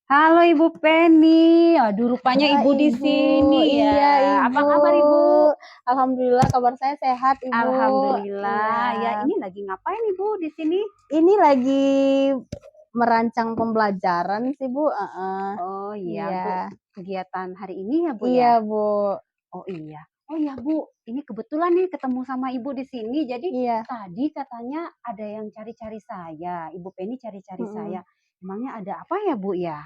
Halo Ibu Penny, aduh rupanya Halo Ibu di Ibu, sini iya ya. Apa Ibu. kabar Ibu? Alhamdulillah kabar saya sehat Ibu. Iya, Alhamdulillah. Ya ini lagi ngapain Ibu di sini? ini lagi merancang pembelajaran sih Bu. Oh iya untuk Iya, kegiatan hari ini ya Bu iya ya. Bu, Oh iya. Oh iya Bu, ini kebetulan nih ketemu sama Ibu di sini. Jadi iya. tadi katanya ada yang cari-cari saya. Ibu Penny cari-cari saya. Mm-mm. Emangnya ada apa ya Bu ya?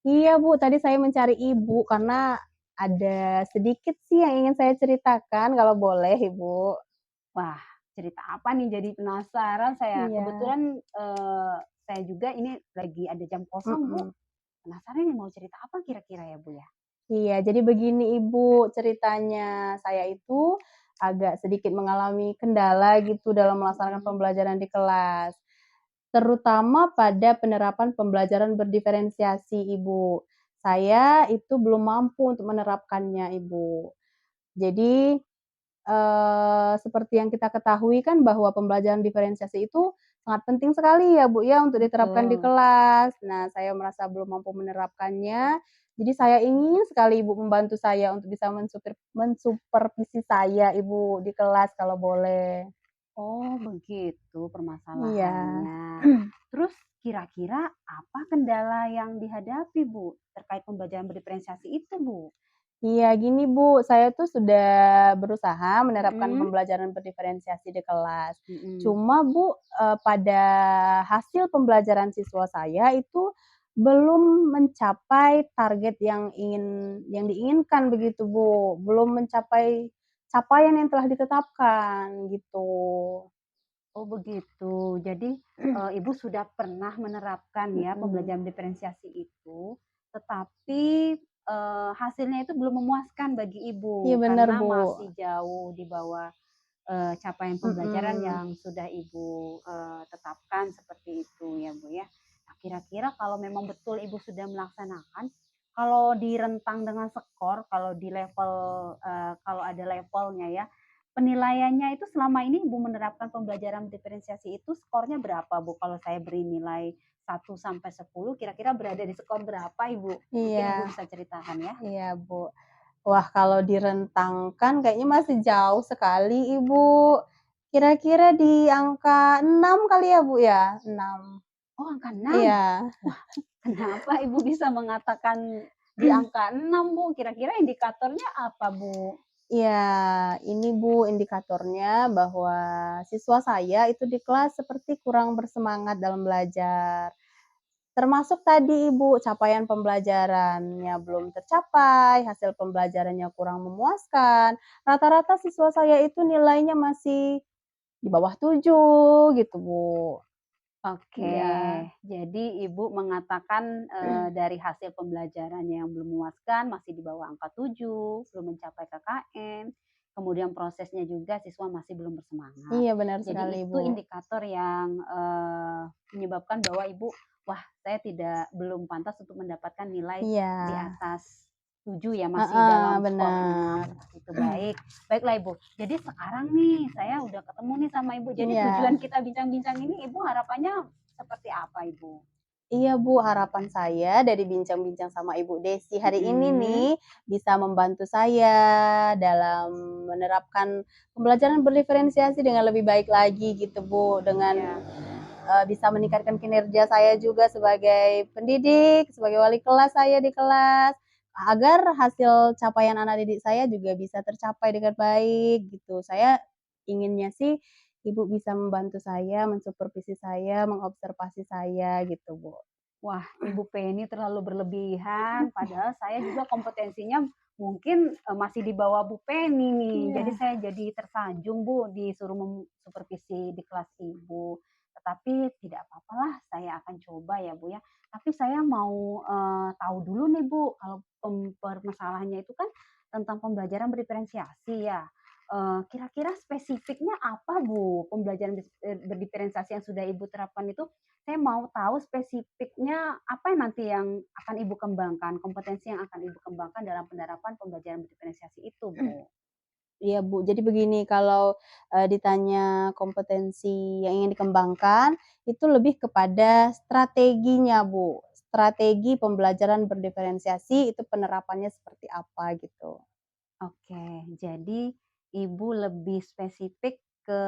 Iya Bu, tadi saya mencari Ibu karena ada sedikit sih yang ingin saya ceritakan kalau boleh Ibu. Wah, cerita apa nih? Jadi penasaran saya. Iya. Kebetulan saya juga ini lagi ada jam kosong, Bu. Mm-mm. Penasaran nih mau cerita apa kira-kira ya, Bu ya? Iya, jadi begini Ibu ceritanya. Saya itu agak sedikit mengalami kendala gitu dalam melaksanakan Mhm. pembelajaran di kelas, terutama pada penerapan pembelajaran berdiferensiasi Ibu. Saya itu belum mampu untuk menerapkannya Ibu. Jadi seperti yang kita ketahui kan bahwa pembelajaran diferensiasi itu sangat penting sekali ya, Bu, ya, untuk diterapkan di Betul. kelas. Nah, saya merasa belum mampu menerapkannya, jadi saya ingin sekali Ibu membantu saya untuk bisa mensupervisi saya, Ibu, di kelas kalau boleh. Oh, begitu Iya. permasalahannya. Terus kira-kira apa kendala yang dihadapi, Bu, terkait pembelajaran berdiferensiasi itu, Bu? Iya, gini Bu, saya tuh sudah berusaha menerapkan Mhm. pembelajaran berdiferensiasi di kelas. Mhm. Cuma Bu, pada hasil pembelajaran siswa saya itu belum mencapai target yang diinginkan begitu Bu, belum mencapai capaian yang telah ditetapkan gitu. Oh begitu. Jadi, Ibu sudah pernah menerapkan ya Mhm. pembelajaran diferensiasi itu, tetapi, hasilnya itu belum memuaskan bagi Iya Ibu bener karena Bu, masih jauh di bawah, capaian pembelajaran mhm. yang sudah Ibu, tetapkan seperti itu ya, Bu, ya. Nah kira-kira kalau memang betul Ibu sudah melaksanakan, kalau direntang dengan skor, kalau di level, kalau ada levelnya ya, penilaiannya itu selama ini Ibu menerapkan pembelajaran diferensiasi itu skornya berapa, Bu? Kalau saya beri nilai 1 sampai 10 kira-kira berada di skor berapa, Ibu? Mungkin Ibu Iya, bisa ceritakan ya? iya Bu. Wah, kalau direntangkan kayaknya masih jauh sekali, Ibu. Kira-kira di angka 6 kali ya, Bu, ya? 6. Oh, angka 6. Iya. Wah, kenapa Ibu bisa mengatakan di angka 6, Bu? Kira-kira indikatornya apa, Bu? Iya, ini Bu indikatornya bahwa siswa saya itu di kelas seperti kurang bersemangat dalam belajar. Termasuk tadi Ibu, capaian pembelajarannya belum tercapai, hasil pembelajarannya kurang memuaskan. Rata-rata siswa saya itu nilainya masih di bawah 7 gitu, Bu. Oke, Iya. jadi Ibu mengatakan, dari hasil pembelajarannya yang belum memuaskan, masih di bawah angka 7, belum mencapai KKM, kemudian prosesnya juga siswa masih belum bersemangat. Iya benar Jadi sekali, itu Bu. indikator yang, menyebabkan bahwa Ibu, "Wah, saya belum pantas untuk mendapatkan nilai Iya. di atas 7 ya, masih Heeh, dalam skor 6." bener. Itu baik. Baiklah Ibu, jadi sekarang nih saya udah ketemu nih sama Ibu, jadi Iya. tujuan kita bincang-bincang ini Ibu harapannya seperti apa Ibu? Iya, Bu, harapan saya dari bincang-bincang sama Ibu Desi hari ini nih, Mhm. bisa membantu saya dalam menerapkan pembelajaran berdiferensiasi dengan lebih baik lagi gitu, Bu. Dengan, Iya. bisa meningkatkan kinerja saya juga sebagai pendidik, sebagai wali kelas saya di kelas, agar hasil capaian anak didik saya juga bisa tercapai dengan baik gitu. Saya inginnya sih Ibu bisa membantu saya, mensupervisi saya, mengobservasi saya gitu, Bu. Wah, Ibu Penny terlalu berlebihan, padahal saya juga kompetensinya mungkin, masih di bawah Bu Penny nih. Jadi Iya. saya jadi tersanjung Bu, disuruh supervisi di kelas Ibu. Tetapi tidak apa-apalah, saya akan coba ya Bu ya. Tapi saya mau, tahu dulu nih Bu, kalau permasalahannya itu kan tentang pembelajaran berdiferensiasi ya. Kira-kira spesifiknya apa Bu, pembelajaran berdiferensiasi yang sudah Ibu terapkan itu saya mau tahu spesifiknya apa yang nanti yang akan Ibu kembangkan, kompetensi yang akan Ibu kembangkan dalam penerapan pembelajaran diferensiasi itu, Bu? Iya, Bu. Jadi begini, kalau, ditanya kompetensi yang ingin dikembangkan, itu lebih kepada strateginya, Bu. strategi pembelajaran berdiferensiasi itu penerapannya seperti apa gitu. Oke, jadi Ibu lebih spesifik ke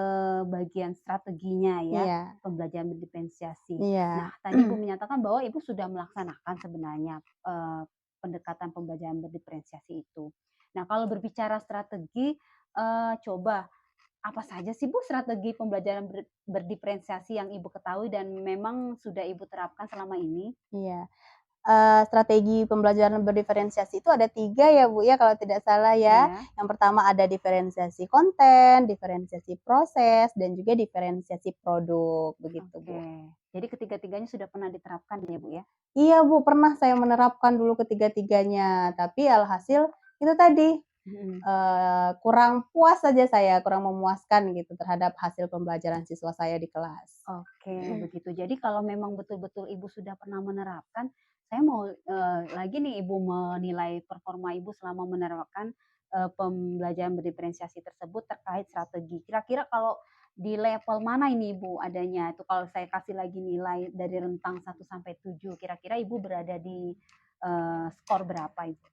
bagian strateginya ya, Iya pembelajaran berdiferensiasi. Nah, iya. tadi Ibu menyatakan bahwa Ibu sudah melaksanakan sebenarnya, pendekatan pembelajaran berdiferensiasi itu. Nah, kalau berbicara strategi, coba apa saja sih Bu strategi pembelajaran berdiferensiasi yang Ibu ketahui dan memang sudah Ibu terapkan selama ini? Iya. Strategi pembelajaran berdiferensiasi itu ada 3 ya, Bu, ya, kalau tidak salah ya. Iya, Yang pertama ada diferensiasi konten, diferensiasi proses, dan juga diferensiasi produk, begitu, Bu. oke. Jadi ketiga-tiganya sudah pernah diterapkan ya Bu ya? Iya, Bu, pernah saya menerapkan dulu ketiga-tiganya, tapi alhasil itu tadi, Mhm. kurang puas saja saya, kurang memuaskan gitu terhadap hasil pembelajaran siswa saya di kelas. Oke, begitu. Jadi kalau memang betul-betul Ibu sudah pernah menerapkan, saya mau, lagi nih Ibu menilai performa Ibu selama menerapkan, pembelajaran berdiferensiasi tersebut terkait strategi. Kira-kira kalau di level mana ini Ibu adanya? Itu kalau saya kasih lagi nilai dari rentang 1 sampai 7, kira-kira Ibu berada di, skor berapa Ibu?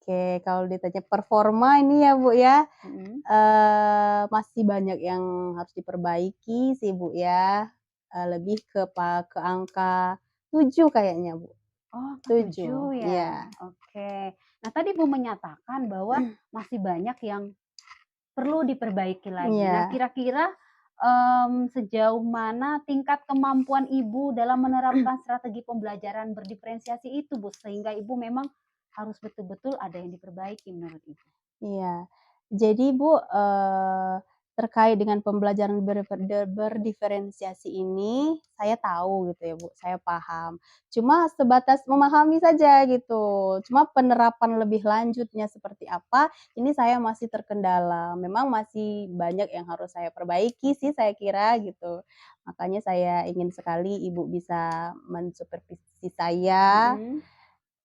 Oke, kalau ditanya performa ini ya, Bu, ya, Mhm. masih banyak yang harus diperbaiki sih, Bu, ya, lebih ke angka 7 kayaknya, Bu, Oh, ke-7 7, ya? iya. Oke. Nah, tadi Ibu menyatakan bahwa masih banyak yang perlu diperbaiki lagi. Nah, Iya. kira-kira, sejauh mana tingkat kemampuan Ibu dalam menerapkan strategi pembelajaran berdiferensiasi itu, Bu? Sehingga Ibu memang harus betul-betul ada yang diperbaiki menurut Ibu? Iya. Jadi Bu, terkait dengan pembelajaran berdiferensiasi ini, saya tahu gitu ya Bu, saya paham. Cuma sebatas memahami saja gitu, cuma penerapan lebih lanjutnya seperti apa, ini saya masih terkendala. Memang masih banyak yang harus saya perbaiki sih saya kira gitu. Makanya saya ingin sekali Ibu bisa mensupervisi saya. Mhm.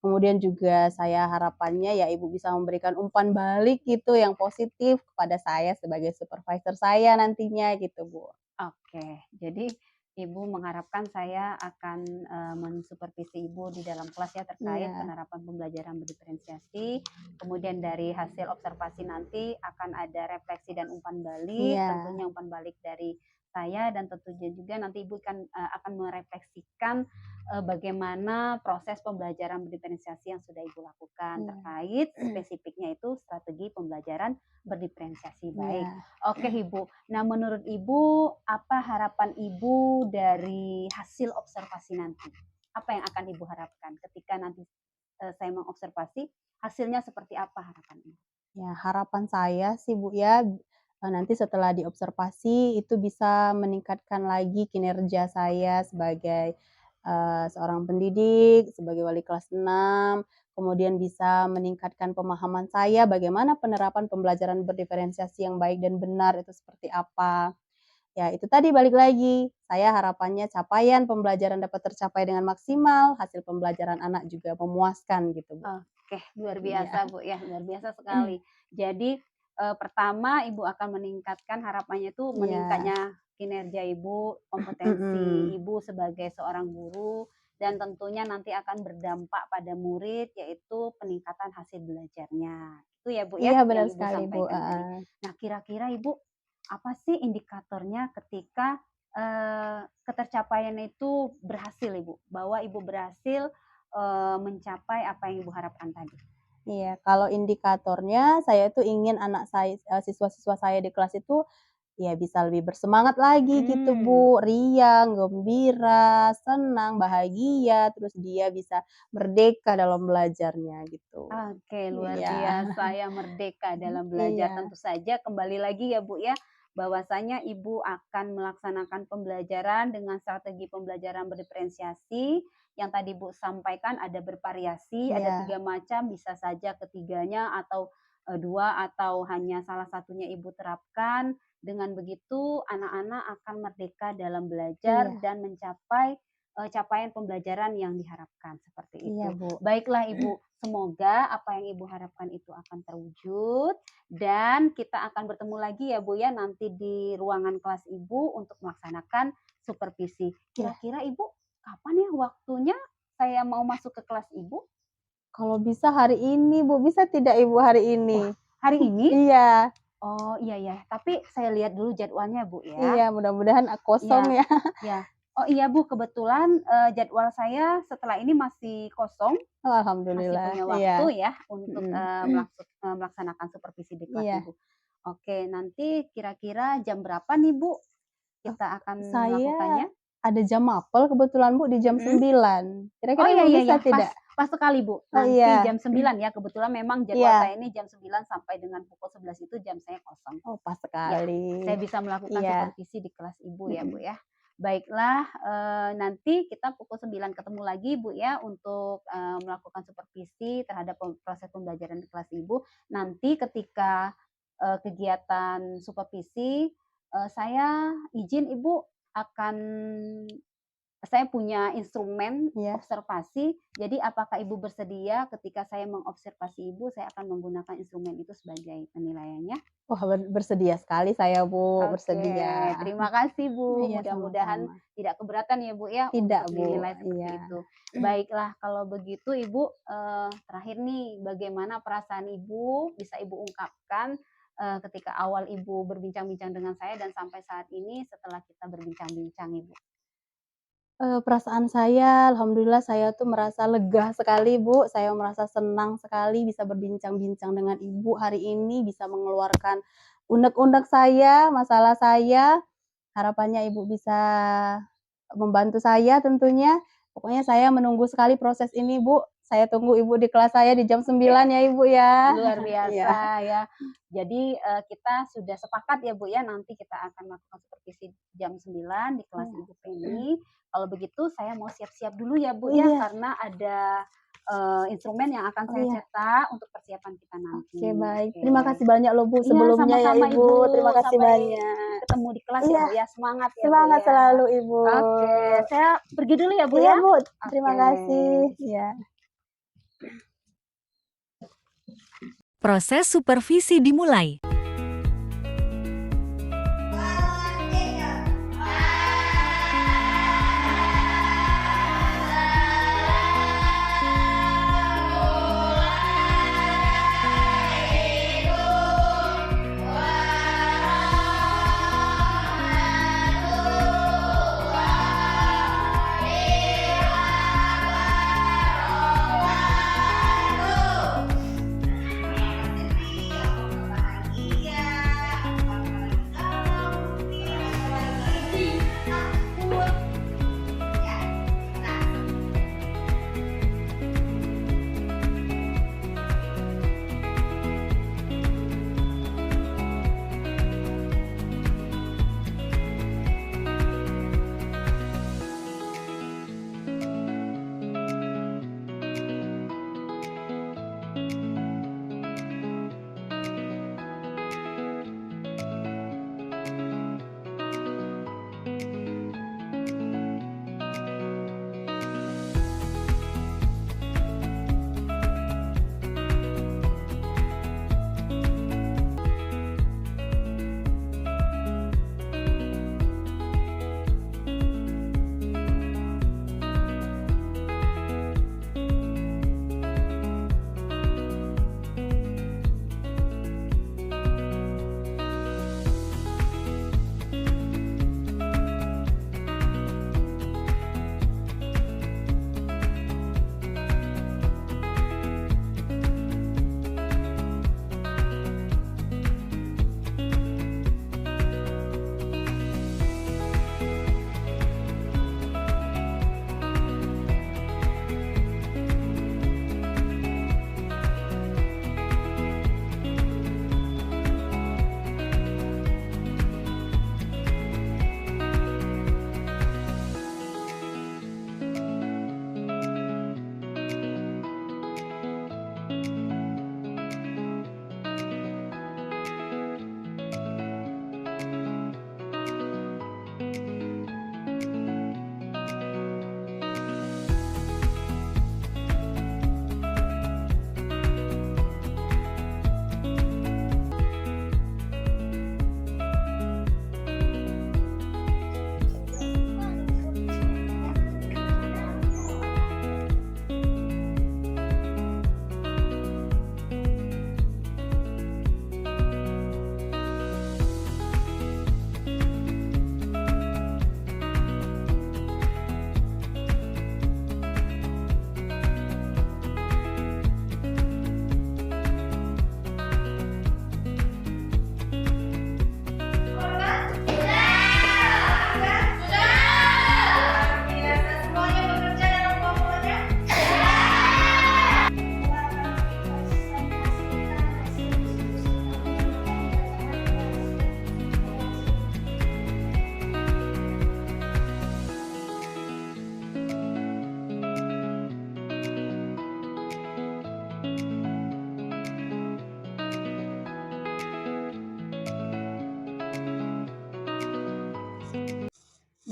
Kemudian juga saya harapannya ya Ibu bisa memberikan umpan balik gitu yang positif kepada saya sebagai supervisor saya nantinya gitu, Bu. Oke, jadi Ibu mengharapkan saya akan, mensupervisi Ibu di dalam kelas ya terkait Iya penerapan pembelajaran berdiferensiasi, kemudian dari hasil observasi nanti akan ada refleksi dan umpan balik, iya tentunya umpan balik dari saya dan tentunya juga nanti Ibu akan merefleksikan, bagaimana proses pembelajaran berdiferensiasi yang sudah Ibu lakukan iya terkait spesifiknya itu strategi pembelajaran berdiferensiasi. Baik. iya. Oke Ibu. Nah, menurut Ibu, apa harapan Ibu dari hasil observasi nanti? Apa yang akan Ibu harapkan ketika nanti, saya mengobservasi, hasilnya seperti apa harapan Ibu? Ya harapan saya sih, Bu, ya, nanti setelah diobservasi itu bisa meningkatkan lagi kinerja saya sebagai, seorang pendidik, sebagai wali kelas 6, kemudian bisa meningkatkan pemahaman saya bagaimana penerapan pembelajaran berdiferensiasi yang baik dan benar itu seperti apa. Ya itu tadi balik lagi, saya harapannya capaian pembelajaran dapat tercapai dengan maksimal, hasil pembelajaran anak juga memuaskan gitu, Bu. Oke, luar Iya. biasa, Bu, ya, luar biasa sekali. Jadi, pertama Ibu akan meningkatkan harapannya itu Iya, meningkatnya kinerja Ibu, kompetensi mhm, Ibu sebagai seorang guru, dan tentunya nanti akan berdampak pada murid, yaitu peningkatan hasil belajarnya. Itu ya, Bu, ya, iya benar yang Ibu sekali, Bu, sampaikan tadi. heeh. Nah, kira-kira Ibu, apa sih indikatornya ketika, ketercapaian itu berhasil, Ibu? Bahwa Ibu berhasil mencapai apa yang Ibu harapkan tadi. Iya, kalau indikatornya saya tuh ingin anak siswa-siswa saya di kelas itu, ya bisa lebih bersemangat lagi gitu, Mhm. Bu, riang, gembira, senang, bahagia, terus dia bisa merdeka dalam belajarnya gitu. Oke, luar Iya, biasa ya merdeka dalam belajar. iya Tentu saja kembali lagi ya Bu ya, bahwasanya Ibu akan melaksanakan pembelajaran dengan strategi pembelajaran berdiferensiasi yang tadi Bu sampaikan ada bervariasi, ada iya 3 macam, bisa saja ketiganya atau 2 atau hanya salah satunya Ibu terapkan. Dengan begitu anak-anak akan merdeka dalam belajar iya dan mencapai, capaian pembelajaran yang diharapkan, seperti iya, itu. Bu. Baiklah Ibu, semoga apa yang Ibu harapkan itu akan terwujud dan kita akan bertemu lagi ya Bu ya nanti di ruangan kelas Ibu untuk melaksanakan supervisi. Iya. Kira-kira Ibu kapan ya waktunya? saya mau masuk ke kelas Ibu? Kalau bisa hari ini, Bu, bisa tidak Ibu hari ini? Wah, hari ini? Iya. Oh, iya ya, tapi saya lihat dulu jadwalnya, Bu, ya. Iya, mudah-mudahan kosong Iya, ya. iya. Oh iya, Bu, kebetulan, jadwal saya setelah ini masih kosong, Oh, masih alhamdulillah, punya iya. waktu ya untuk, Mhm. melaksanakan supervisi di kelas Iya. Ibu. Oke, nanti kira-kira jam berapa nih, Bu, Oh, kita akan saya melakukannya? ada jam mapel kebetulan, Bu, di jam Mhm. 9. Oh, Kira-kira iya Ibu iya bisa iya, pas tidak? pas sekali, Bu. Oh, Nanti iya. jam 9 ya, kebetulan memang jadwal Iya. saya ini jam 9 sampai dengan pukul 11 itu jam saya kosong. Oh, pas Ya, sekali. saya bisa melakukan Iya. supervisi di kelas Ibu ya, Bu, Mhm. ya. Baiklah, nanti kita pukul 9 ketemu lagi, Bu, ya, untuk, melakukan supervisi terhadap proses pembelajaran di kelas Ibu. Nanti ketika, kegiatan supervisi, saya izin Ibu akan saya punya instrumen Iya. observasi, jadi apakah Ibu bersedia ketika saya mengobservasi Ibu, saya akan menggunakan instrumen itu sebagai penilaiannya? Wah, bersedia sekali saya, Bu, Oke, bersedia. terima kasih Bu, Iya, mudah-mudahan sama-sama. tidak keberatan ya Bu ya Tidak, untuk Bu, dinilai seperti iya. itu. Baiklah kalau begitu Ibu, terakhir nih bagaimana perasaan Ibu, bisa Ibu ungkapkan, ketika awal Ibu berbincang-bincang dengan saya dan sampai saat ini setelah kita berbincang-bincang Ibu? Perasaan saya, alhamdulillah saya tuh merasa lega sekali, Bu. Saya merasa senang sekali bisa berbincang-bincang dengan Ibu hari ini, bisa mengeluarkan unek-unek saya, masalah saya. Harapannya Ibu bisa membantu saya tentunya. Pokoknya saya menunggu sekali proses ini, Bu. Saya tunggu Ibu di kelas saya di jam 9 Oke. ya, Ibu ya. Luar Iya. biasa ya. Jadi, kita sudah sepakat ya, Bu, ya, nanti kita akan melakukan supervisi jam 9 di kelas Iya. Ibu Penny. Kalau begitu saya mau siap-siap dulu ya, Bu, Oh, ya, iya. karena ada, instrumen yang akan Oh, saya iya. cetak untuk persiapan kita Oke, nanti. baik. Oke. Terima kasih banyak loh, Bu, Iya, sebelumnya ya, sama-sama Ibu. Ibu. Terima kasih Sampai banyak. ketemu di kelas ya, Iya, Bu, ya. Semangat ya, Bu, semangat ya. selalu, Ibu. Oke, saya pergi dulu ya, Bu, Iya, ya. Bu. Terima Oke. kasih. Iya. Proses supervisi dimulai.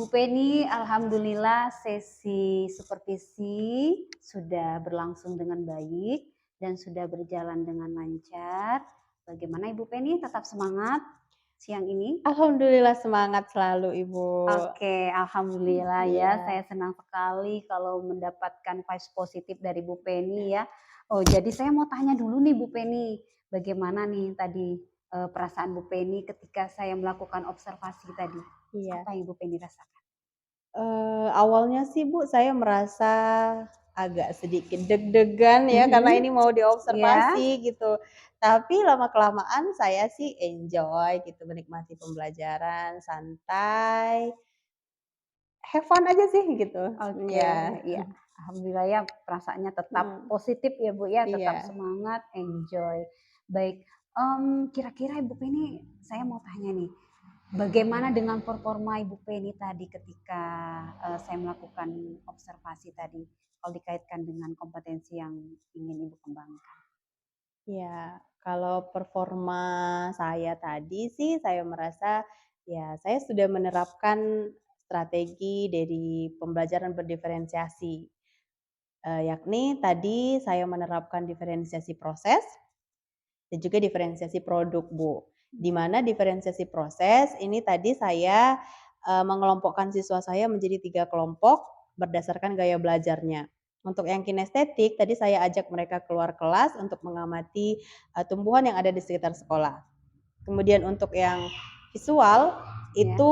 Penny, alhamdulillah sesi supervisi sudah berlangsung dengan baik dan sudah berjalan dengan lancar. Bagaimana Ibu Penny, tetap semangat siang ini? Alhamdulillah semangat selalu, Ibu. Oke, alhamdulillah ya. Iya. Saya senang sekali kalau mendapatkan vibes positif dari Bu Penny ya. Oh, jadi saya mau tanya dulu nih Bu Penny, bagaimana nih tadi perasaan Bu Penny ketika saya melakukan observasi tadi? Iya. Apa yang Bu Penny rasakan? Awalnya sih, Bu, saya merasa agak sedikit deg-degan ya, karena Mhm, ini mau iya. diobservasi gitu. Tapi lama-kelamaan saya sih enjoy gitu, menikmati pembelajaran, santai, have fun aja sih gitu. Oke, Iya. iya. Alhamdulillah ya perasaannya tetap Mhm, positif ya Bu ya, tetap iya. semangat, enjoy. Baik, kira-kira Ibu Penny saya mau tanya nih, bagaimana dengan performa Ibu Penny tadi ketika, saya melakukan observasi tadi, kalau dikaitkan dengan kompetensi yang ingin Ibu kembangkan? Iya, kalau performa saya tadi sih saya merasa, ya saya sudah menerapkan strategi dari pembelajaran berdiferensiasi, yakni tadi saya menerapkan diferensiasi proses dan juga diferensiasi produk, Bu. Di mana diferensiasi proses ini tadi saya, mengelompokkan siswa saya menjadi 3 kelompok berdasarkan gaya belajarnya. Untuk yang kinestetik tadi saya ajak mereka keluar kelas untuk mengamati, tumbuhan yang ada di sekitar sekolah. Kemudian untuk yang visual Ya, itu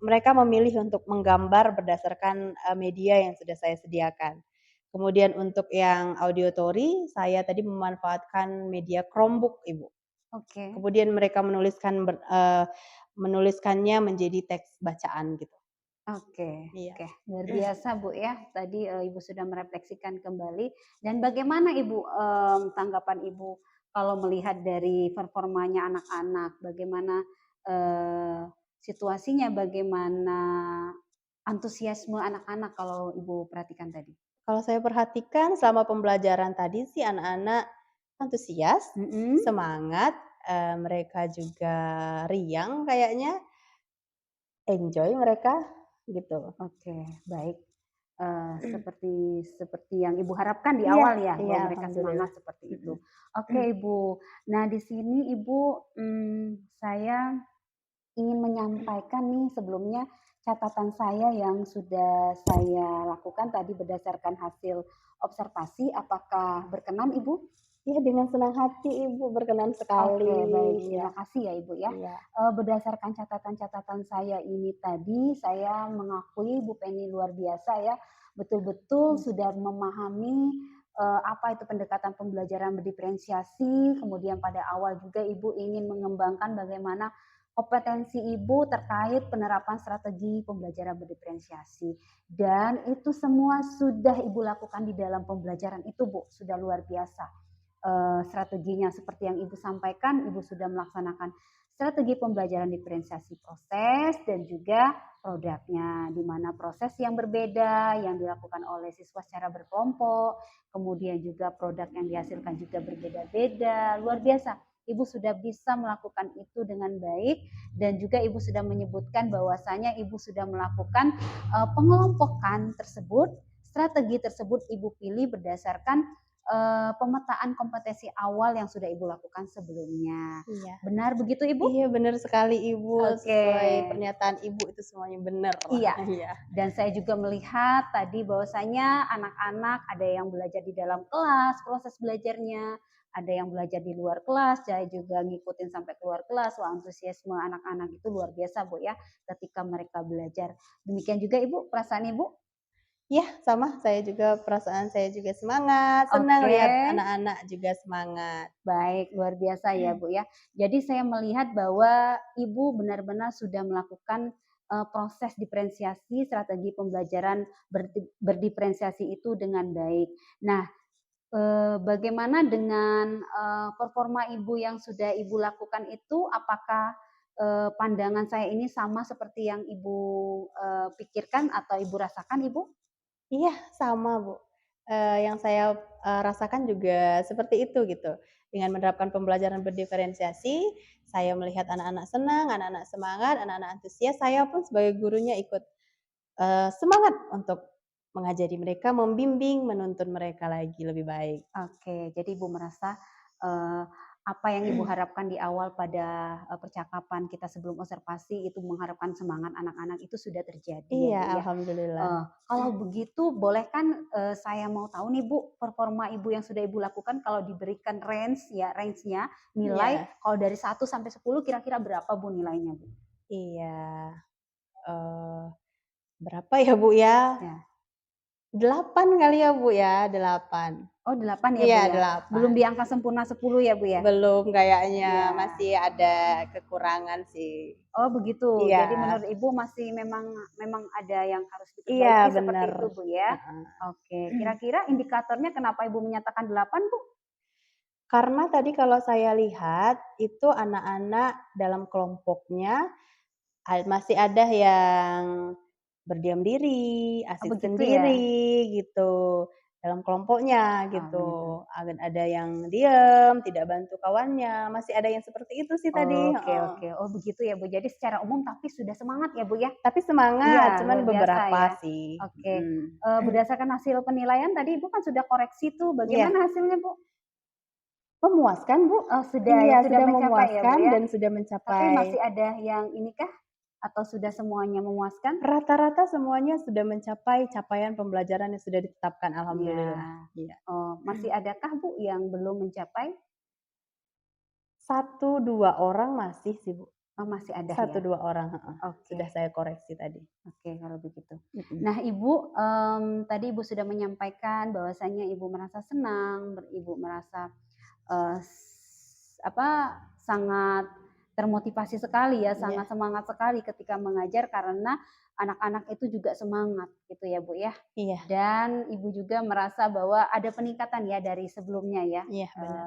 mereka memilih untuk menggambar berdasarkan, media yang sudah saya sediakan. Kemudian untuk yang auditory, saya tadi memanfaatkan media Chromebook, Ibu. oke. Kemudian mereka menuliskannya menjadi teks bacaan gitu. Oke Iya. oke, luar biasa Bu ya, tadi, Ibu sudah merefleksikan kembali dan bagaimana Ibu, tanggapan Ibu kalau melihat dari performanya anak-anak, bagaimana, situasinya, bagaimana antusiasme anak-anak kalau Ibu perhatikan tadi? Kalau saya perhatikan selama pembelajaran tadi sih anak-anak antusias, Mhm, semangat, mereka juga riang kayaknya, enjoy mereka, gitu. oke baik. Seperti seperti yang Ibu harapkan di Iya awal ya, iya, bahwa mereka alhamdulillah. semangat seperti itu. Mhm. Oke Ibu, nah di sini Ibu, saya ingin menyampaikan nih sebelumnya catatan saya yang sudah saya lakukan tadi berdasarkan hasil observasi, apakah berkenan Ibu? Iya, dengan senang hati Ibu, berkenan sekali. Oke, baik. Iya Terima kasih ya, Ibu, ya. iya. Berdasarkan catatan-catatan saya ini tadi, saya mengakui Bu Penny luar biasa ya, betul-betul Mmm, sudah memahami, apa itu pendekatan pembelajaran berdiferensiasi, kemudian pada awal juga Ibu ingin mengembangkan bagaimana kompetensi Ibu terkait penerapan strategi pembelajaran berdiferensiasi. Dan itu semua sudah Ibu lakukan di dalam pembelajaran itu, Bu, sudah luar biasa strateginya seperti yang Ibu sampaikan, Ibu sudah melaksanakan strategi pembelajaran diferensiasi proses dan juga produknya, di mana proses yang berbeda yang dilakukan oleh siswa secara berkelompok, kemudian juga produk yang dihasilkan juga berbeda-beda, luar biasa. Ibu sudah bisa melakukan itu dengan baik dan juga Ibu sudah menyebutkan bahwasanya Ibu sudah melakukan pengelompokan tersebut, strategi tersebut Ibu pilih berdasarkan pemetaan kompetensi awal yang sudah Ibu lakukan sebelumnya. iya. Benar begitu, Ibu? Iya, bener sekali Ibu, Oke. sesuai pernyataan Ibu itu semuanya bener. Iya, Iya. dan saya juga melihat tadi bahwasanya anak-anak ada yang belajar di dalam kelas, proses belajarnya, ada yang belajar di luar kelas, saya juga ngikutin sampai keluar kelas. Wah, antusiasme anak-anak itu luar biasa, Bu, ya, ketika mereka belajar. Demikian juga Ibu, perasaan Ibu? Iya, sama, perasaan saya juga semangat, senang Oke. lihat anak-anak juga semangat. Baik, luar biasa ya, Bu, ya. Jadi saya melihat bahwa Ibu benar-benar sudah melakukan, proses diferensiasi strategi pembelajaran berdiferensiasi itu dengan baik. Nah, bagaimana dengan, performa Ibu yang sudah Ibu lakukan itu? Apakah, pandangan saya ini sama seperti yang Ibu, pikirkan atau Ibu rasakan, Ibu? Iya, sama Bu, yang saya, rasakan juga seperti itu gitu. Dengan menerapkan pembelajaran berdiferensiasi, saya melihat anak-anak senang, anak-anak semangat, anak-anak antusias, saya pun sebagai gurunya ikut, semangat untuk mengajari mereka, membimbing, menuntun mereka lagi lebih baik. Oke, jadi Ibu merasa, eee, apa yang Ibu harapkan di awal pada, percakapan kita sebelum observasi itu mengharapkan semangat anak-anak itu sudah terjadi ya, Iya, Bu, ya. alhamdulillah. Kalau begitu boleh kan, saya mau tahu nih, Bu, performa Ibu yang sudah Ibu lakukan kalau diberikan range-nya, nilai Iya, kalau dari 1 sampai 10 kira-kira berapa, Bu, nilainya, Bu? iya, eee, berapa ya, Bu, ya? Ya. 8 kali ya, Bu, ya, 8. Oh 8 ya, Bu, Iya, ya? Belum 8. di angka sempurna 10 ya, Bu, ya? Belum kayaknya, Iya. masih ada kekurangan sih. Oh begitu. Iya, Jadi menurut Ibu masih memang memang ada yang harus iya diperbaiki bener, seperti itu, Bu, ya? heeh. Oke, kira-kira indikatornya kenapa Ibu menyatakan 8, Bu? Karena tadi kalau saya lihat, itu anak-anak dalam kelompoknya masih ada yang berdiam diri, Oh asik begitu ya? sendiri gitu, dalam kelompoknya Oh begitu. gitu. Ada yang diem, tidak bantu kawannya, masih ada yang seperti itu sih tadi, Oke heeh. oke. Oh begitu ya, Bu. Jadi secara umum tapi sudah semangat ya, Bu, ya? Tapi semangat, Iya, cuman luar biasa beberapa ya. sih, Oke, berdasarkan hasil penilaian tadi Ibu kan sudah koreksi tuh, Iya, bagaimana hasilnya, Bu? memuaskan, Bu. Oh sudah Iya, ya, sudah sudah mencapai ya, Bu, memuaskan ya? dan sudah Tapi mencapai masih ada yang ini kah? Atau sudah semuanya memuaskan? rata-rata semuanya sudah mencapai capaian pembelajaran yang sudah ditetapkan, Iya. alhamdulillah. Iya. Oh, masih adakah, Bu, yang belum mencapai? 1, 2 orang masih sih, Bu. Oh, masih ada 1, ya? 2 orang, heeh. Oke Sudah saya koreksi tadi. oke kalau begitu. Mhm. Nah, Ibu, tadi Ibu sudah menyampaikan bahwasanya Ibu merasa senang, Ibu merasa, sangat termotivasi sekali ya, Iya, sangat semangat sekali ketika mengajar karena anak-anak itu juga semangat gitu ya, Bu, ya. iya, Dan Ibu juga merasa bahwa ada peningkatan ya dari sebelumnya ya, iya benar.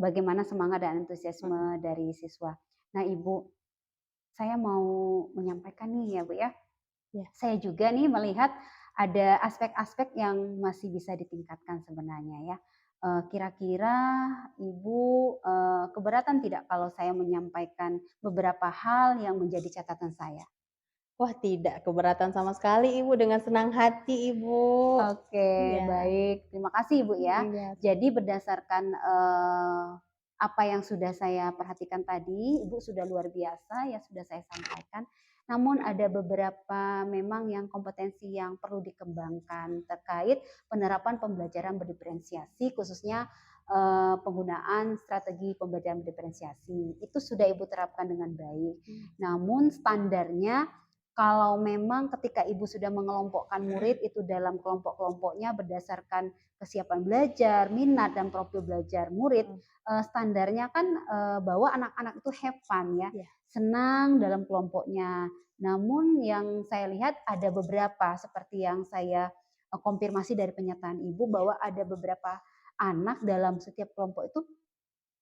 bagaimana semangat dan Mhm, antusiasme dari siswa. Nah, Ibu, saya mau menyampaikan nih ya, Bu, ya. iya. Saya juga nih melihat ada aspek-aspek yang masih bisa ditingkatkan sebenarnya ya. Kira-kira Ibu, keberatan tidak kalau saya menyampaikan beberapa hal yang menjadi catatan saya? Wah, tidak keberatan sama sekali, Ibu, dengan senang hati, Ibu. Oke, Iya, baik. Terima kasih, Ibu, ya. iya, Jadi berdasarkan, apa yang sudah saya perhatikan tadi, Ibu sudah luar biasa yang sudah saya sampaikan. Namun ada beberapa memang yang kompetensi yang perlu dikembangkan terkait penerapan pembelajaran berdiferensiasi khususnya, penggunaan strategi pembelajaran berdiferensiasi. Itu sudah Ibu terapkan dengan baik. Namun standarnya kalau memang ketika Ibu sudah mengelompokkan murid itu dalam kelompok-kelompoknya berdasarkan kesiapan belajar, minat dan profil belajar murid, mhm, standarnya kan, bahwa anak-anak itu have fun ya, iya, senang dalam kelompoknya. Namun yang saya lihat ada beberapa seperti yang saya, konfirmasi dari pernyataan Ibu iya, bahwa ada beberapa anak dalam setiap kelompok itu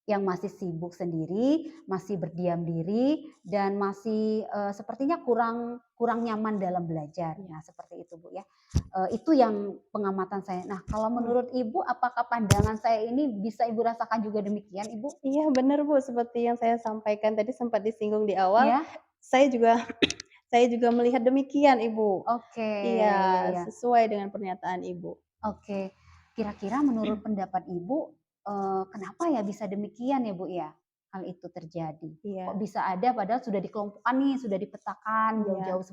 yang masih sibuk sendiri, masih berdiam diri, dan masih, sepertinya kurang kurang nyaman dalam belajar. iya. Nah, seperti itu, Bu, ya. Itu yang pengamatan saya. Nah, kalau Mhm. menurut Ibu, apakah pandangan saya ini bisa Ibu rasakan juga demikian, Ibu? Iya bener, Bu, seperti yang saya sampaikan tadi sempat disinggung di awal, Ya. saya juga saya juga melihat demikian, Ibu. Oke, ya Iya, ya. sesuai dengan pernyataan Ibu. Oke. Kira-kira menurut pendapat Ibu, kenapa ya bisa demikian ya, Bu, ya, hal itu terjadi? Kok Iya, bisa ada padahal sudah dikelompokkan nih, sudah dipetakan iya, jauh-jauh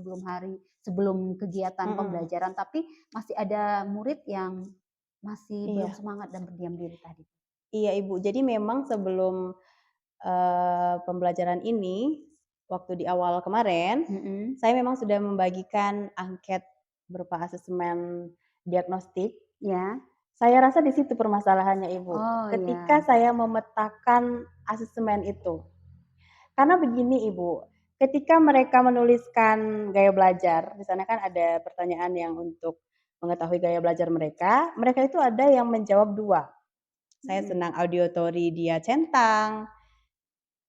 sebelum kegiatan mhm, pembelajaran, tapi masih ada murid yang masih belum iya, semangat dan berdiam diri tadi? iya, Ibu. Jadi memang sebelum, pembelajaran ini, waktu di awal kemarin, Mhm. saya memang sudah membagikan angket berupa asesmen diagnostik. Ya. Saya rasa di situ permasalahannya, Ibu, Oh, ketika ya. saya memetakan asesmen itu. Karena begini, Ibu, ketika mereka menuliskan gaya belajar, di sana kan ada pertanyaan yang untuk mengetahui gaya belajar mereka, mereka itu ada yang menjawab 2. Saya Mhm. senang auditory dia centang,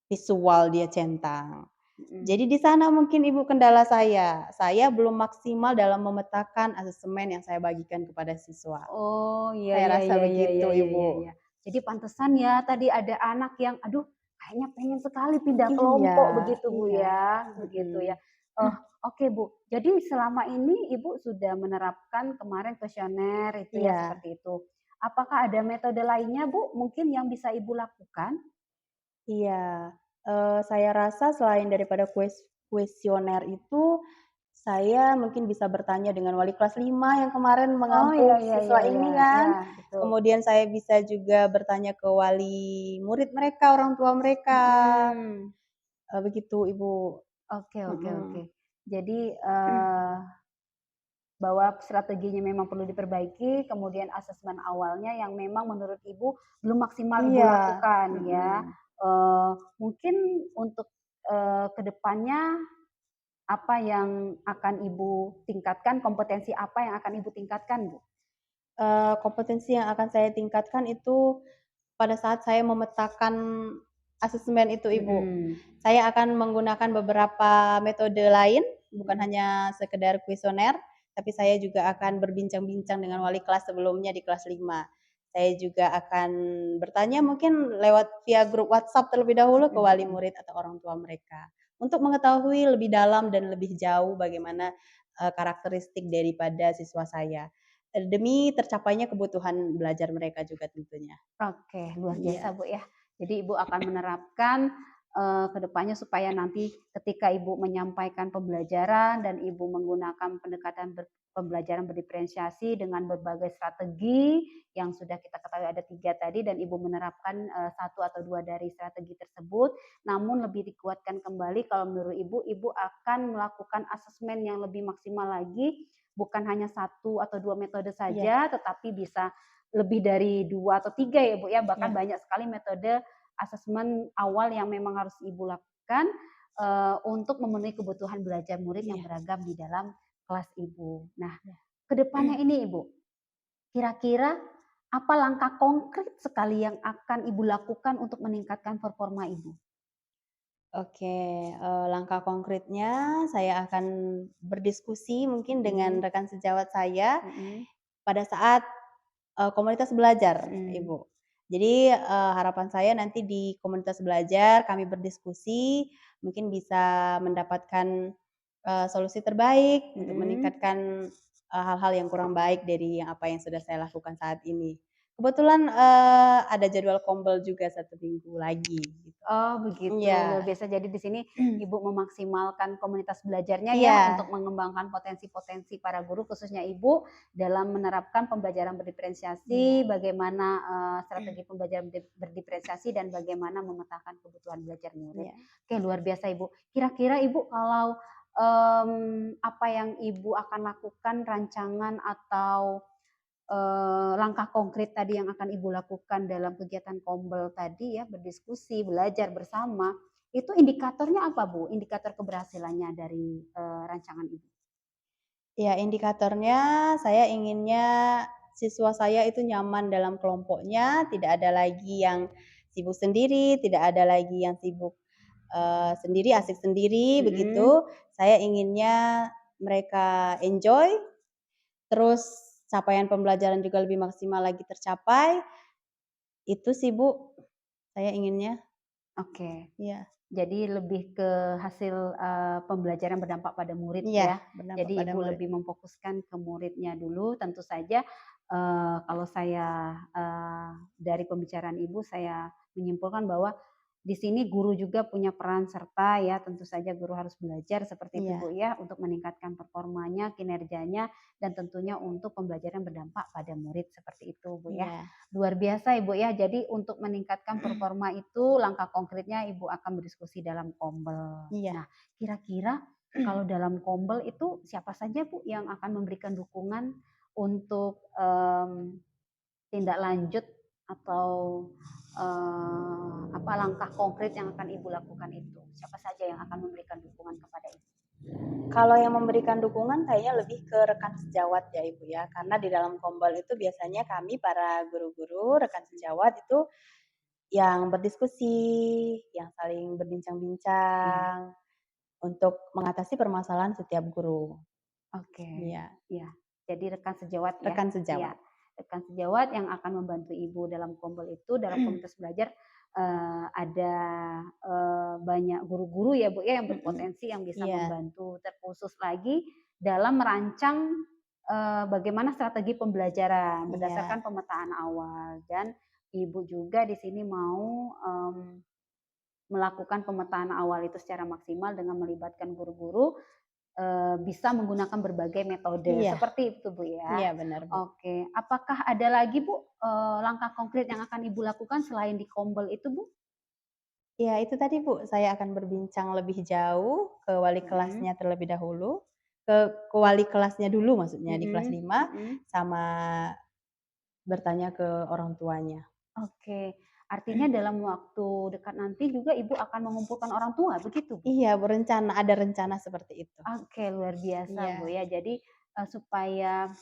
visual dia centang. Mhm. Jadi di sana mungkin Ibu kendala saya. Saya belum maksimal dalam memetakan asesmen yang saya bagikan kepada siswa. Oh, iya Saya iya rasa iya iya begitu, iya iya Ibu. iya iya. Jadi pantesan ya tadi ada anak yang, aduh kayaknya pengen sekali pindah Iya, kelompok begitu Bu iya, ya, begitu mhm. ya. Oh, oke, Bu. Jadi selama ini Ibu sudah menerapkan kemarin kuesioner itu ya, Iya, seperti itu. Apakah ada metode lainnya, Bu, mungkin yang bisa Ibu lakukan? iya, saya rasa selain daripada kuesioner itu, saya mungkin bisa bertanya dengan wali kelas 5 yang kemarin Oh, iya mengampu iya iya siswa iya, ini kan. iya, betul. Kemudian saya bisa juga bertanya ke wali murid mereka, orang tua mereka, Mhm. begitu Ibu. Oke oke oke. Mhm. Jadi, bahwa strateginya memang perlu diperbaiki, kemudian asesmen awalnya yang memang menurut Ibu belum maksimal Ibu Iya, lakukan ya. mhm. Mungkin untuk, ke depannya apa yang akan Ibu tingkatkan, kompetensi apa yang akan Ibu tingkatkan, Bu? Kompetensi yang akan saya tingkatkan itu pada saat saya memetakan asesmen itu, Ibu. Mhm. Saya akan menggunakan beberapa metode lain, bukan Mhm. hanya sekedar kuesioner, tapi saya juga akan berbincang-bincang dengan wali kelas sebelumnya di kelas 5. Saya juga akan bertanya mungkin lewat via grup WhatsApp terlebih dahulu ke Mhm wali mhm. murid atau orang tua mereka, untuk mengetahui lebih dalam dan lebih jauh bagaimana, karakteristik daripada siswa saya, demi tercapainya kebutuhan belajar mereka juga tentunya. Oke, luar biasa, Iya, Bu, ya. Jadi Ibu akan menerapkan, ke depannya supaya nanti ketika Ibu menyampaikan pembelajaran dan Ibu menggunakan pendekatan pembelajaran berdiferensiasi dengan berbagai strategi yang sudah kita ketahui ada 3 tadi dan Ibu menerapkan, 1 atau 2 dari strategi tersebut, namun lebih dikuatkan kembali kalau menurut Ibu, Ibu akan melakukan asesmen yang lebih maksimal lagi, bukan hanya 1 atau 2 metode iya, saja, tetapi bisa lebih dari 2 atau 3 ya, Bu, ya, bahkan iya, banyak sekali metode asesmen awal yang memang harus Ibu lakukan, untuk memenuhi kebutuhan belajar murid yang iya, beragam di dalam kelas Ibu. Nah, iya. ke depannya ini Ibu, kira-kira apa langkah konkret sekali yang akan Ibu lakukan untuk meningkatkan performa Ibu? Oke, langkah konkretnya saya akan berdiskusi mungkin dengan Mhm rekan sejawat saya mhm pada saat, komunitas belajar, mhm. Ibu. Jadi, harapan saya nanti di komunitas belajar kami berdiskusi, mungkin bisa mendapatkan, solusi terbaik untuk Mhm. meningkatkan, hal-hal yang kurang baik dari apa yang sudah saya lakukan saat ini. Kebetulan, ada jadwal kombel juga 1 minggu lagi gitu. Oh begitu, luar Iya. biasa. Jadi di sini Ibu memaksimalkan komunitas belajarnya ya Iya, untuk mengembangkan potensi-potensi para guru khususnya Ibu dalam menerapkan pembelajaran berdiferensiasi, iya, bagaimana, strategi pembelajaran berdiferensiasi dan bagaimana memetakan kebutuhan belajar murid. iya. Oke luar biasa Ibu. Kira-kira Ibu kalau, apa yang Ibu akan lakukan rancangan atau langkah konkret tadi yang akan Ibu lakukan dalam kegiatan Kombel tadi ya, berdiskusi, belajar bersama, itu indikatornya apa, Bu? Indikator keberhasilannya dari, rancangan Ibu? Iya, indikatornya saya inginnya siswa saya itu nyaman dalam kelompoknya, tidak ada lagi yang sibuk sendiri, tidak ada lagi yang sibuk, sendiri, asik sendiri, Mhm. begitu. Saya inginnya mereka enjoy, terus capaian pembelajaran juga lebih maksimal lagi tercapai, itu sih Bu, saya inginnya. Oke. Iya, Jadi lebih ke hasil, pembelajaran berdampak pada murid iya, ya. berdampak Jadi pada Ibu murid. lebih memfokuskan ke muridnya dulu, tentu saja, kalau saya, dari pembicaraan Ibu saya menyimpulkan bahwa di sini guru juga punya peran serta ya, tentu saja guru harus belajar seperti itu Bu Iya, ya, untuk meningkatkan performanya, kinerjanya, dan tentunya untuk pembelajaran berdampak pada murid seperti itu Bu ya. iya, Luar biasa Ibu ya. Jadi untuk meningkatkan performa itu langkah konkretnya Ibu akan berdiskusi dalam Kombel. iya. Nah, kira-kira kalau dalam Kombel itu siapa saja Bu yang akan memberikan dukungan untuk, tindak lanjut atau, apa langkah konkret yang akan Ibu lakukan itu? Siapa saja yang akan memberikan dukungan kepada Ibu? Kalau yang memberikan dukungan kayaknya lebih ke rekan sejawat ya Ibu ya, karena di dalam Kombel itu biasanya kami para guru-guru, rekan sejawat itu yang berdiskusi, yang saling Iya, berbincang-bincang untuk mengatasi permasalahan setiap guru. oke. Iya, Iya, jadi rekan sejawat ya? rekan Iya, sejawat. rekan sejawat yang akan membantu Ibu dalam Kombel itu, dalam komunitas belajar, ada, banyak guru-guru ya, Bu, ya, yang berpotensi yang bisa Iya, membantu. Terkhusus lagi dalam merancang, bagaimana strategi pembelajaran iya, berdasarkan pemetaan awal dan Ibu juga di sini mau, melakukan pemetaan awal itu secara maksimal dengan melibatkan guru-guru, bisa menggunakan berbagai metode, iya, seperti itu, Bu, ya. iya benar, Bu. Oke, apakah ada lagi, Bu, langkah konkret yang akan Ibu lakukan selain di Kombel itu, Bu? Iya itu tadi, Bu, saya akan berbincang lebih jauh ke wali Mhm, kelasnya terlebih dahulu, ke wali kelasnya dulu maksudnya di kelas mhm, 5 mhm. sama bertanya ke orang tuanya. Oke, artinya dalam waktu dekat nanti juga Ibu akan mengumpulkan orang tua, begitu, Bu? Iya ada rencana seperti itu. Oke, luar biasa, Bu, Iya, ya. Jadi, supaya,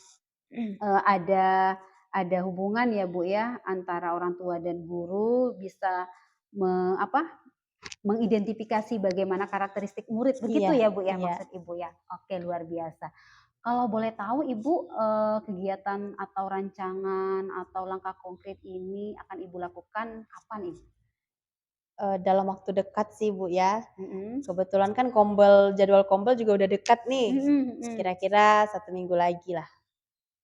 ada hubungan ya, Bu, ya, antara orang tua dan guru bisa mengidentifikasi bagaimana karakteristik murid, begitu iya, ya, Bu, ya, iya. maksud Ibu ya? Oke, luar biasa. Kalau boleh tahu Ibu, kegiatan atau rancangan atau langkah konkret ini akan Ibu lakukan kapan, Ibu? Dalam waktu dekat sih, Bu, ya. Mhm. Kebetulan kan jadwal kombel juga udah dekat nih, Mhm, mhm. kira-kira 1 minggu lagi lah,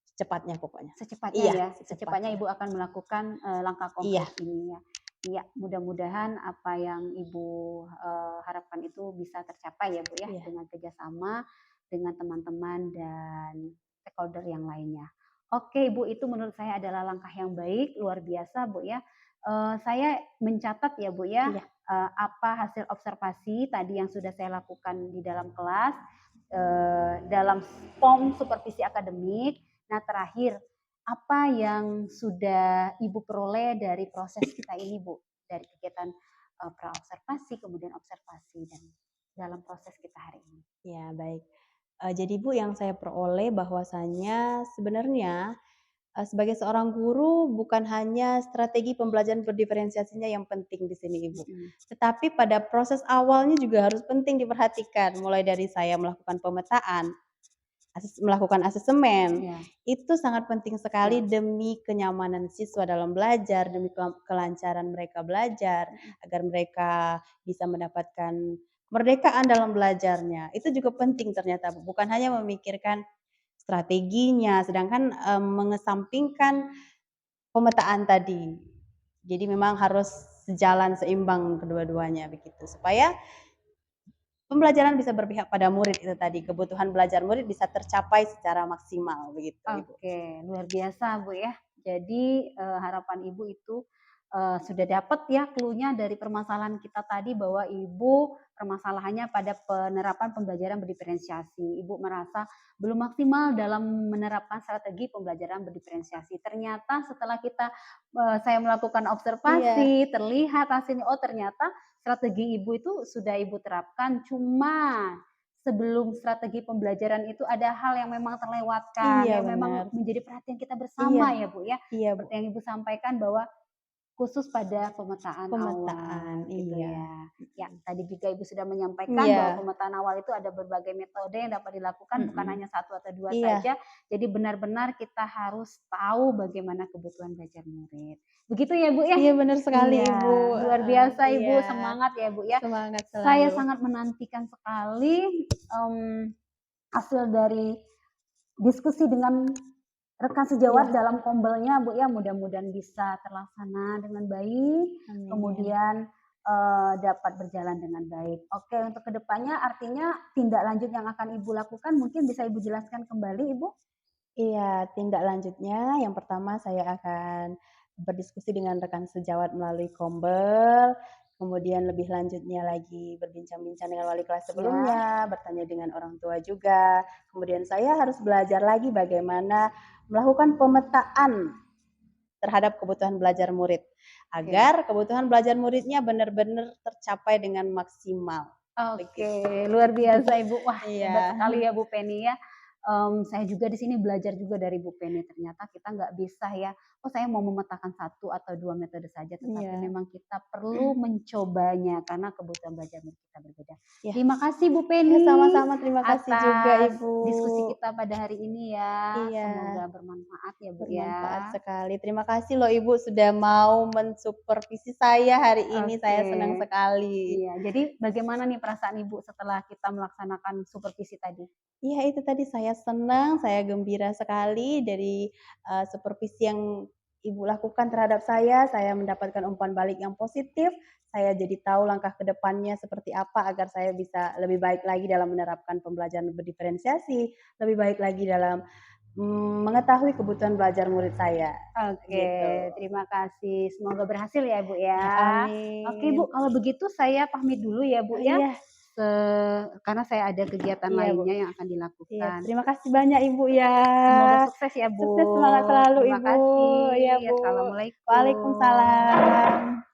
secepatnya pokoknya. Secepatnya Iya, ya, secepatnya secepatnya. Ibu akan melakukan, langkah Iya, konkret ini ya. Iya, mudah-mudahan apa yang Ibu, harapkan itu bisa tercapai ya, Bu, ya, iya, dengan kerjasama dengan teman-teman dan stakeholder yang lainnya. Oke, Ibu, itu menurut saya adalah langkah yang baik, luar biasa, Bu, ya. Saya mencatat ya, Bu, ya, iya, apa hasil observasi tadi yang sudah saya lakukan di dalam kelas, dalam POM supervisi akademik. Nah, terakhir, apa yang sudah Ibu peroleh dari proses kita ini, Bu? Dari kegiatan, praobservasi, kemudian observasi, dan dalam proses kita hari ini? iya, baik. Jadi, Bu, yang saya peroleh bahwasanya sebenarnya, sebagai seorang guru bukan hanya strategi pembelajaran berdiferensiasinya yang penting di sini, Ibu. Mhm. Tetapi pada proses awalnya juga harus penting diperhatikan, mulai dari saya melakukan pemetaan, melakukan asesemen, Iya, itu sangat penting sekali iya. demi kenyamanan siswa dalam belajar, demi kelancaran mereka belajar, Mhm. agar mereka bisa mendapatkan kemerdekaan dalam belajarnya. Itu juga penting ternyata, Bu, bukan hanya memikirkan strateginya, sedangkan, mengesampingkan pemetaan tadi. Jadi memang harus sejalan seimbang kedua-duanya begitu, supaya pembelajaran bisa berpihak pada murid itu tadi, kebutuhan belajar murid bisa tercapai secara maksimal begitu, Ibu. Oke, luar biasa, Bu, ya. Jadi, harapan Ibu itu, sudah dapat ya clue-nya dari permasalahan kita tadi bahwa Ibu permasalahannya pada penerapan pembelajaran berdiferensiasi. Ibu merasa belum maksimal dalam menerapkan strategi pembelajaran berdiferensiasi. Ternyata setelah saya melakukan Iya, observasi, terlihat hasilnya, oh ternyata strategi Ibu itu sudah Ibu terapkan, cuma sebelum strategi pembelajaran itu ada hal yang memang terlewatkan, iya yang memang benar. menjadi perhatian kita Iya, bersama ya, Bu, ya. iya, Bu. Seperti yang Ibu sampaikan bahwa khusus pada pemetaan Pemetaan, awal gitu iya. ya. Ya, Mhm. tadi juga Ibu sudah menyampaikan bahwa Iya, pemetaan awal itu ada berbagai metode yang dapat dilakukan, bukan mhm. hanya satu atau 2 Iya, saja. Jadi benar-benar kita harus tahu bagaimana kebutuhan belajar murid. Begitu ya, Bu, ya? iya benar sekali, Iya, Ibu, luar heeh, biasa iya. Ibu, semangat ya, Bu, ya. Semangat Saya selalu. sangat menantikan sekali, hasil dari diskusi dengan rekan Iya, sejawat dalam kombelnya, Bu, ya, mudah-mudahan bisa terlaksana dengan baik, amin. kemudian, dapat berjalan dengan baik. Oke, untuk kedepannya artinya tindak lanjut yang akan Ibu lakukan mungkin bisa Ibu jelaskan kembali, Ibu? Iya, tindak lanjutnya yang pertama saya akan berdiskusi dengan rekan sejawat melalui Kombel, kemudian lebih lanjutnya lagi berbincang-bincang dengan wali kelas Ya, sebelumnya, bertanya dengan orang tua juga. Kemudian saya harus belajar lagi bagaimana melakukan pemetaan terhadap kebutuhan belajar murid, oke. agar kebutuhan belajar muridnya benar-benar tercapai dengan maksimal, Oke, begitu. luar biasa Ibu. Wah, hebat Iya, sekali ya Bu Penny ya. Saya juga di sini belajar juga dari Bu Penny, ternyata kita nggak bisa ya oh saya mau memetakan 1 atau 2 metode saja, tetapi Iya. memang kita perlu mencobanya karena kebutuhan belajar kita berbeda. Iya. Terima kasih Bu Ya, Penny sama-sama, terima kasih juga atas Ibu. diskusi kita pada hari ini ya. Iya. Semoga bermanfaat ya Bu Bermanfaat ya. sekali. Terima kasih loh Ibu sudah mau mensupervisi saya hari ini, saya senang Oke. sekali. Iya, jadi bagaimana nih perasaan Ibu setelah kita melaksanakan supervisi tadi? Iya itu tadi saya senang, saya gembira sekali dari, supervisi yang Ibu lakukan terhadap saya mendapatkan umpan balik yang positif, saya jadi tahu langkah ke depannya seperti apa agar saya bisa lebih baik lagi dalam menerapkan pembelajaran berdiferensiasi, lebih baik lagi dalam, mengetahui kebutuhan belajar murid saya, Oke, gitu. terima kasih. Semoga berhasil ya Bu ya. Ya Oke Bu, amin. kalau begitu saya pamit dulu ya Bu ya. Iya Karena saya ada kegiatan iya Bu. lainnya yang akan Iya, dilakukan. terima kasih banyak Ibu ya. Semoga sukses ya Bu. Sukses, semangat selalu Terima Ibu. kasih. Iya Bu. Assalamualaikum. Waalaikumsalam.